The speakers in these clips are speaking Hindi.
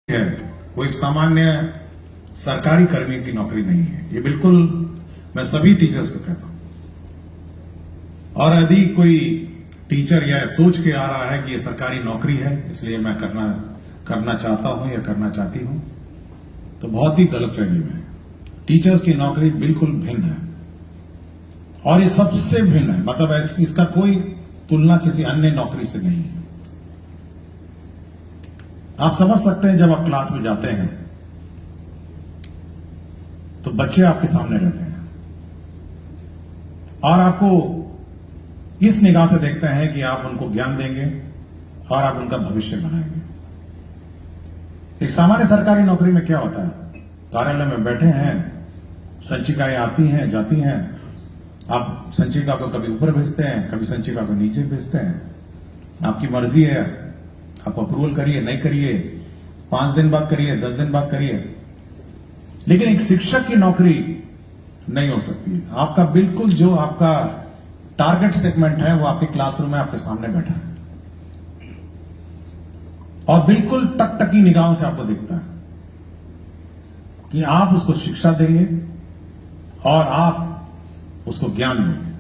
है वो एक सामान्य सरकारी कर्मी की नौकरी नहीं है। ये बिल्कुल मैं सभी टीचर्स को कहता हूं। और यदि कोई टीचर या सोच के आ रहा है कि ये सरकारी नौकरी है इसलिए मैं करना चाहता हूं या करना चाहती हूं, तो बहुत ही गलतफहमी में है। टीचर्स की नौकरी बिल्कुल भिन्न है और ये सबसे भिन्न है, मतलब इसका कोई तुलना किसी अन्य नौकरी से नहीं है। आप समझ सकते हैं, जब आप क्लास में जाते हैं तो बच्चे आपके सामने रहते हैं और आपको इस निगाह से देखते हैं कि आप उनको ज्ञान देंगे और आप उनका भविष्य बनाएंगे। एक सामान्य सरकारी नौकरी में क्या होता है, कार्यालय में बैठे हैं, संचिकाएं आती हैं जाती हैं, आप संचिका को कभी ऊपर भेजते हैं, कभी संचिका को नीचे भेजते हैं, आपकी मर्जी है, आप अप्रूवल करिए नहीं करिए, 5 दिन बाद करिए, 10 दिन बाद करिए। लेकिन एक शिक्षक की नौकरी नहीं हो सकती। आपका बिल्कुल जो आपका टारगेट सेगमेंट है वो आपके क्लासरूम में आपके सामने बैठा है और बिल्कुल टकटकी निगाहों से आपको दिखता है कि आप उसको शिक्षा देंगे और आप उसको ज्ञान देंगे।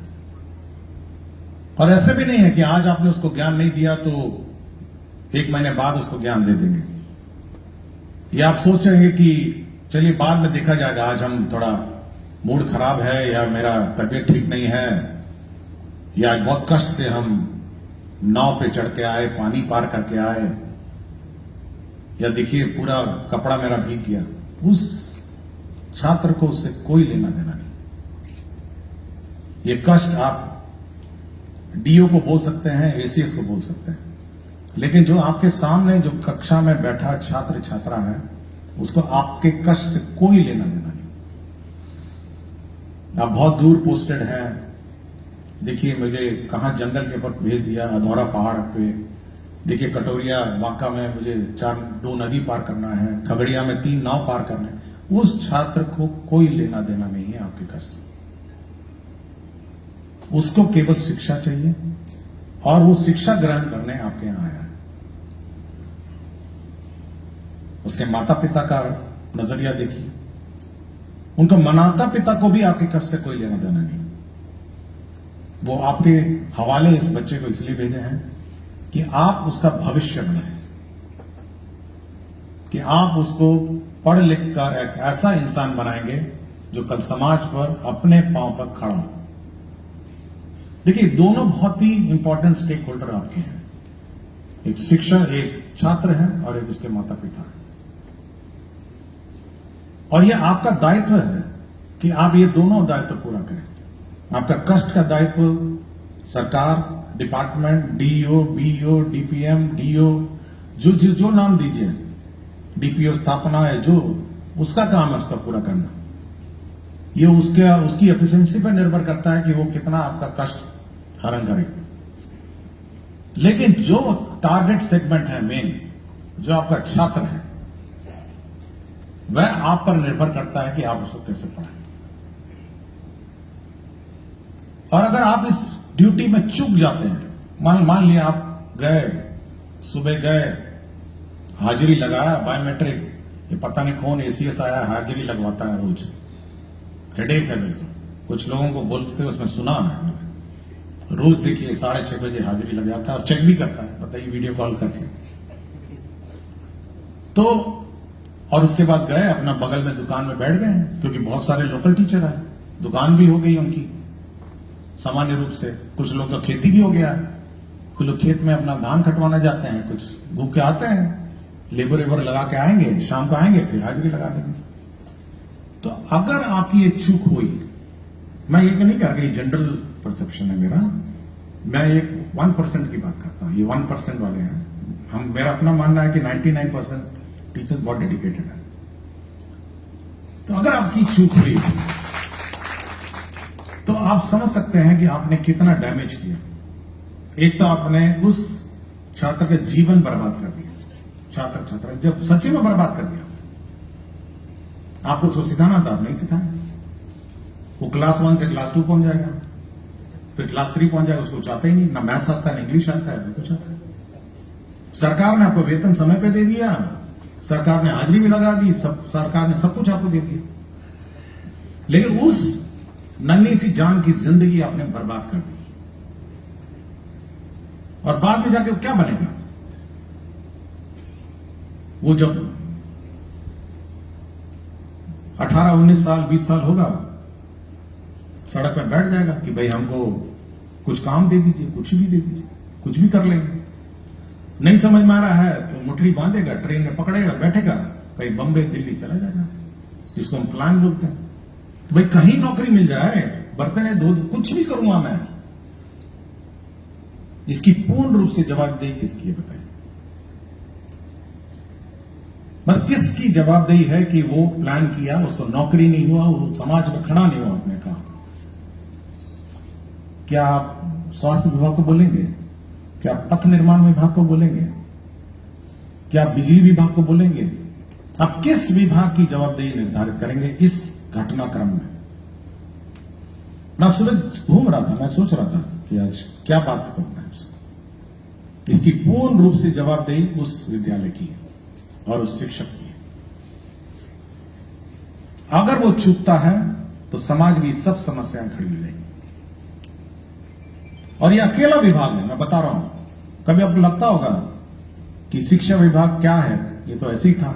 और ऐसे भी नहीं है कि आज आपने उसको ज्ञान नहीं दिया तो 1 महीने बाद उसको ज्ञान दे देंगे, या आप सोचेंगे कि चलिए बाद में देखा जाएगा, आज हम थोड़ा मूड खराब है या मेरा तबीयत ठीक नहीं है या बहुत कष्ट से हम नाव पे चढ़ के आए, पानी पार करके आए, या देखिए पूरा कपड़ा मेरा भीग गया। उस छात्र को उससे कोई लेना देना नहीं। ये कष्ट आप डीओ को बोल सकते हैं, एसीएस को बोल सकते हैं, लेकिन जो आपके सामने जो कक्षा में बैठा छात्र छात्रा है उसको आपके कष्ट से कोई लेना देना नहीं। आप बहुत दूर पोस्टेड हैं, देखिए मुझे कहां जंगल के ऊपर भेज दिया, अधौरा पहाड़ पे, देखिए कटोरिया वाका में मुझे 2 नदी पार करना है, खगड़िया में 3 नाव पार करना है। उस छात्र को कोई लेना देना नहीं है आपके कष्ट। उसको केवल शिक्षा चाहिए और वो शिक्षा ग्रहण करने आपके यहां आया है। उसके माता पिता का नजरिया देखिए, उनका माता पिता को भी आपके कष्ट से कोई लेना देना नहीं। वो आपके हवाले इस बच्चे को इसलिए भेजे हैं कि आप उसका भविष्य बनाएं, कि आप उसको पढ़ लिख कर एक ऐसा इंसान बनाएंगे जो कल समाज पर अपने पांव पर खड़ा हो। देखिए दोनों बहुत ही इंपॉर्टेंट स्टेक होल्डर आपके हैं, एक शिक्षक, एक छात्र है और एक उसके माता पिता है। और यह आपका दायित्व है कि आप ये दोनों दायित्व पूरा करें। आपका कष्ट का दायित्व सरकार, department, DEO, BEO, DPM, DO, जो नाम दीजिए, डीपीओ स्थापना है, जो उसका काम है उसका पूरा करना। ये उसकी एफिशिएंसी पर निर्भर करता है कि वो कितना आपका कष्ट हरण करे। लेकिन जो टारगेट सेगमेंट है मेन, जो आपका छात्र है, वह आप पर निर्भर करता है कि आप उसको कैसे पढ़ाएं। और अगर आप इस ड्यूटी में चूक जाते हैं, मान लिया आप गए, सुबह गए, हाजिरी लगाया, बायोमेट्रिक, ये पता नहीं कौन एसीएस आया, हाजिरी लगवाता है रोज, हेडेक है बिल्कुल। कुछ लोगों को बोलते उसमें सुना है मैंने, रोज देखिए 6:30 बजे हाजिरी लग जाता है और चेक भी करता है, बताइए वीडियो कॉल करके। तो और उसके बाद गए अपना बगल में दुकान में बैठ गए, क्योंकि बहुत सारे लोकल टीचर आए, दुकान भी हो गई उनकी सामान्य रूप से। कुछ लोग का खेती भी हो गया, कुछ लोग खेत में अपना धान कटवाना जाते हैं, कुछ भूख के आते हैं, लेबर वेबर लगा के आएंगे, शाम को आएंगे फिर हाजिरी लगा देंगे। तो अगर आपकी ये चूक हुई, मैं ये नहीं कह रहा कि जनरल परसेप्शन है मेरा, मैं एक 1% की बात करता हूं, ये 1% वाले हैं। मेरा अपना मानना है कि 99% टीचर्स बहुत डेडिकेटेड है। तो अगर आपकी चूक हुई तो आप समझ सकते हैं कि आपने कितना डैमेज किया। एक तो आपने उस छात्र का जीवन बर्बाद कर दिया, छात्र जब सच्ची में बर्बाद कर दिया। आपको उसको सिखाना था, आप नहीं सिखाया। वो क्लास 1 से क्लास 2 पहुंच जाएगा, फिर क्लास 3 पहुंच जाएगा, उसको चाहता ही नहीं, ना मैथ्स आता है, ना इंग्लिश आता है, ना कुछ आता है। सरकार ने आपको वेतन समय पे दे दिया, सरकार ने हाजिरी भी लगा दी, सरकार ने सब कुछ आपको दे दिया, लेकिन उस नन्ही सी जान की जिंदगी आपने बर्बाद कर दी। और बाद में जाके क्या बनेगा? वो जब 18, 19 साल, 20 साल होगा, सड़क पर बैठ जाएगा कि भाई हमको कुछ काम दे दीजिए, कुछ भी दे दीजिए, कुछ भी कर लेंगे। नहीं समझ में आ रहा है तो मुठरी बांधेगा, ट्रेन में पकड़ेगा, बैठेगा, कहीं बम्बई दिल्ली चला जाएगा, जिसको हम प्लान बोलते हैं। तो भाई कहीं नौकरी मिल जाए, बर्तन धो, कुछ भी करूंगा मैं। इसकी पूर्ण रूप से जवाबदेही किसकी है बताइए? मतलब किसकी जवाबदेही है कि वो प्लान किया, उसको नौकरी नहीं हुआ, वो समाज में खड़ा नहीं हुआ अपने काम? क्या आप स्वास्थ्य विभाग को बोलेंगे? क्या पथ निर्माण विभाग को बोलेंगे? क्या बिजली विभाग को बोलेंगे? आप किस विभाग की जवाबदेही निर्धारित करेंगे इस घटनाक्रम में? मैं सुबह घूम रहा था, मैं सोच रहा था कि आज क्या बात करना है उसको। इसकी पूर्ण रूप से जवाबदेही उस विद्यालय की है और उस शिक्षक की है। अगर वो चूकता है तो समाज में सब समस्याएं खड़ी हो जाएंगी। और ये अकेला विभाग है, मैं बता रहा हूं। कभी आपको लगता होगा कि शिक्षा विभाग क्या है, ये तो ऐसे ही था।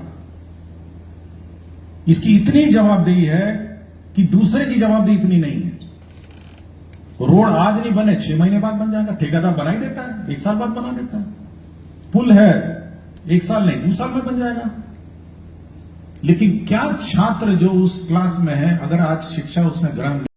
इसकी इतनी जवाबदेही है कि दूसरे की जवाबदेही इतनी नहीं है। रोड आज नहीं बने, 6 महीने बाद बन जाएगा, ठेकेदार बना ही देता है, 1 साल बाद बना देता है। पुल है, 1 साल नहीं 2 साल में बन जाएगा। लेकिन क्या छात्र जो उस क्लास में है, अगर आज शिक्षा उसने ग्रहण